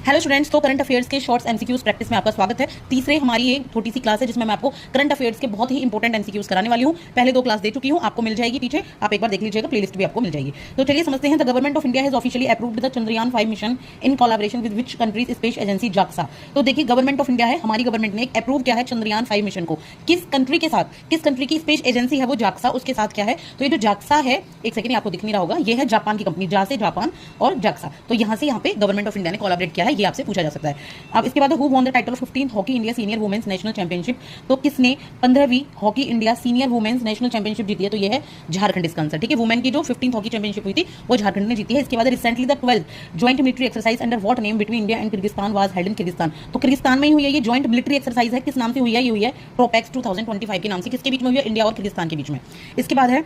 Hello students, तो current affairs के shorts MCQs practice में आपका स्वागत है। तीसरे हमारी एक छोटी सी क्लास है जिसमें मैं आपको करंट अफेयर्स के बहुत ही इंपॉर्टेंट एमसीक्यूज कराने वाली हूं। पहले 2 क्लास दे चुकी हूं, आपको मिल जाएगी पीछे, आप एक बार देख लीजिएगा, प्लेलिस्ट भी आपको मिल जाएगी। तो चलिए समझते हैं। The government of India has officially approved the Chandrayaan 5 mission in collaboration with which countries space agency JAXA. तो देखिए, गवर्नमेंट ऑफ इंडिया है, हमारी गवर्नमेंट ने अप्रूव किया है चंद्रयान 5 मिशन को। किस कंट्री के साथ, किस कंट्री की स्पेस एजेंसी है वो जाक्सा, उसके साथ क्या है। तो ये जो जाक्सा है, एक सेकंड आपको दिख नहीं रहा होगा, ये है जापान की कंपनी, जा से जापान और जाक्सा। तो यहां से यहाँ पे गवर्नमेंट ऑफ इंडिया ने कोलैबोरेट किया है, ये आपसे पूछा जा सकता है। अब इसके बाद who won the title of 15th hockey India senior women's national championship. तो किसने 15वीं hockey India senior women's national championship जीती है। तो ये है झारखंड इसका आंसर। ठीक है, वुमेन की जो 15th हॉकी चैंपियनशिप हुई थी वो झारखंड ने जीती है। इसके बाद recently the 12th joint military exercise under what name between India and Kyrgyzstan was held in Kyrgyzstan. तो किर्गिस्तान में ही हुई है ये जॉइंट मिलिट्री एक्सरसाइज है। किस नाम से हुई है, ये हुई है ट्रोपेक्स 2025 के नाम से। किसके बीच में हुई है, इंडिया और किर्गिस्तान के बीच में। इसके बाद है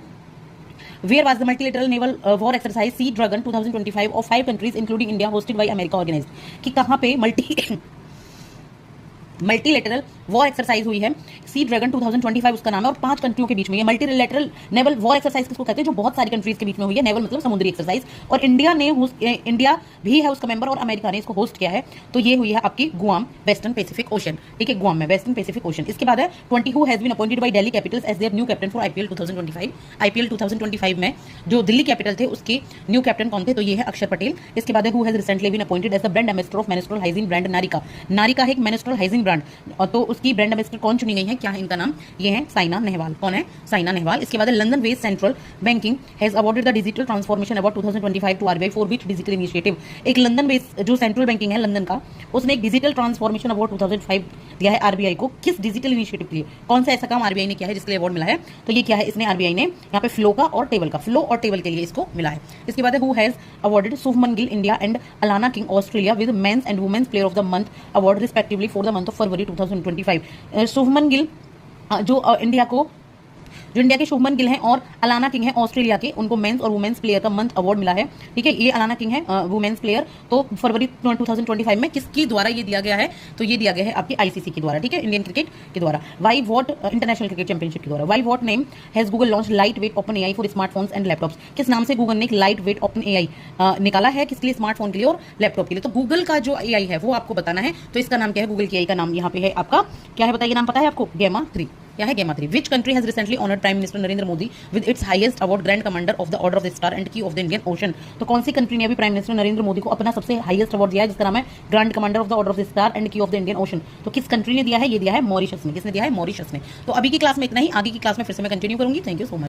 Where was the multilateral naval war exercise Sea Dragon 2025 of 5 countries including India hosted by America organized। कि कहाँ पे मल्टीलेटरल वॉर एक्सरसाइज हुई है। सी ड्रैगन 2025 उसका नाम है और 5 कंट्रियों के बीच में। ये मल्टीलेटरल नेवल वॉर एक्सरसाइज किसको कहते हैं, जो बहुत सारी कंट्रीज के बीच में हुई है। नेवल मतलब समुद्री एक्सरसाइज, और इंडिया भी है उसका मेंबर और अमेरिका ने इसको होस्ट किया है। तो ये हुई है आपकी गुआम, वेस्टर्न पैसिफिक ओशन। ठीक है, गुआम में वेस्टर्न पैसिफिक ओशन। इसके बाद है 20 who has been appointed by Delhi Capitals as their new captain for IPL 2025। IPL 2025 में जो दिल्ली कैपिटल थे उसके न्यू कैप्टन कौन थे, तो ये है अक्षर पटेल। इसके बाद है who has recently been appointed as the brand ambassador of menstrual hygiene brand Narika. Narika है एक मेन्स्ट्रुअल हाइजीन ब्रांड, और तो उसकी ब्रांड एम्बेसडर कौन चुनी गई है, क्या है इनका नाम, ये है साइना नेहवाल। कौन है, साइना नेहवाल। इसके बाद London based central banking has awarded the digital transformation award 2025 to RBI for which digital initiative. एक लंदन बेस्ड जो सेंट्रल बैंकिंग है लंदन का, उसने एक डिजिटल ट्रांसफॉर्मेशन अवार्ड 2005 दिया है आरबीआई को। किस डिजिटल इनिशिएटिव के लिए, कौन सा ऐसा काम आरबीआई ने किया है जिसके लिए अवार्ड मिला है। तो ये क्या है, इसने आरबीआई ने यहाँ पे फ्लो और टेबल के लिए इसको मिला है। इसके बाद who has awarded Shubman Gill India and Alana King Australia with men's and women's player of the month award respectively for the month of February 2025। Shubman Gill जो इंडिया के शुभमन गिल हैं और अलाना किंग है ऑस्ट्रेलिया के, उनको मेंस और वुमेन्स प्लेयर का मंथ अवार्ड मिला है। ठीक है, ये अलाना किंग है वुमेन्स प्लेयर, तो फरवरी 2025 में किसकी द्वारा ये दिया गया है, तो ये दिया गया है आपकी आईसीसी के द्वारा। ठीक है, इंडियन क्रिकेट के द्वारा। Why what international cricket championship के द्वारा। Why what name has Google launch lightweight open AI for smartphones and laptops. किस नाम से गूगल ने एक लाइट वेट ओपन एआई निकाला है, किसके लिए, स्मार्टफोन के लिए और लैपटॉप के लिए। तो गूगल का जो एआई है वो आपको बताना है। तो इसका नाम क्या है, गूगल की एआई का नाम यहाँ पे है आपका क्या है, बताइए नाम पता है आपको, गेमा 3। क्या है गेमा 3। Which country has recently honoured prime minister Narendra Modi with its highest award grand commander of the order of the star and की ऑफ द इंडियन ओशन। तो कौन सी कंट्री ने अभी प्राइम मिनिस्टर नरेंद्र मोदी को अपना सबसे हाईएस्ट अवार्ड दिया है जिसका नाम है grand commander of the order of the star and की ऑफ द इंडियन ओशन। तो किस कंट्री ने दिया है, ये दिया है मॉरिशस ने। किसने दिया है, मॉरिशस ने। तो अभी की क्लास में इतना ही, आगे की क्लास में फिर से मैं कंटिन्यू करूंगी। Thank you so much.